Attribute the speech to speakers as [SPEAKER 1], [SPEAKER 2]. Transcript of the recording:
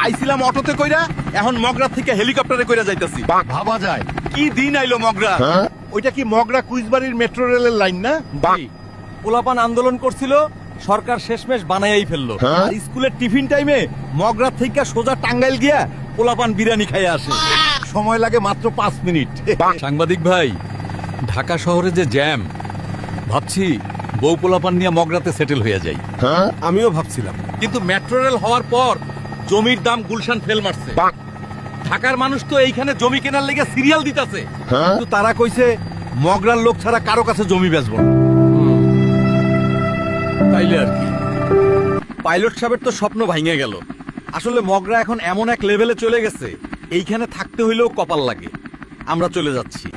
[SPEAKER 1] আইছিলাম অটোতে কইরা, এখন মগরা থেকে হেলিকপ্টারে কইরা যাইতাছি। ভাবা যায় কি দিন আইলো মগরা।
[SPEAKER 2] ওইটা কি মগরা কুইজবাড়ির মেট্রো রেলের লাইন না?
[SPEAKER 1] পোলাপান আন্দোলন করছিল, সরকার শেষমেশ বানাইয়াই ফেললো। আর স্কুলের টিফিন টাইমে মগরা থেকে সোজা টাঙ্গাইল গিয়া পোলাপান বিরিয়ানি খাইয়া আসে। সময় লাগে মাত্র 5 মিনিট। সাংবাদিক ভাই, ঢাকা শহরে যে জ্যাম, ভাবছি বউ পোলাপান নিয়ে মগরাতে সেটেল হয়ে যাই।
[SPEAKER 2] আমিও ভাবছিলাম।
[SPEAKER 1] কিন্তু মেট্রো রেল হওয়ার পর জমির দাম গুলশান ফেল মারছে। ঢাকার মানুষ তো এইখানে জমি কেনার লেগে সিরিয়াল দিতাছে, কিন্তু তারা কইছে মগরার লোক ছাড়া কারো কাছে জমি বেচবো না। তাইলে আর কি, পাইলট সাহেবের তো স্বপ্ন ভাঙে গেল। আসলে মগরা এখন এমন এক লেভেলে চলে গেছে, এইখানে থাকতে হইলেও কপাল লাগে। আমরা চলে যাচ্ছি।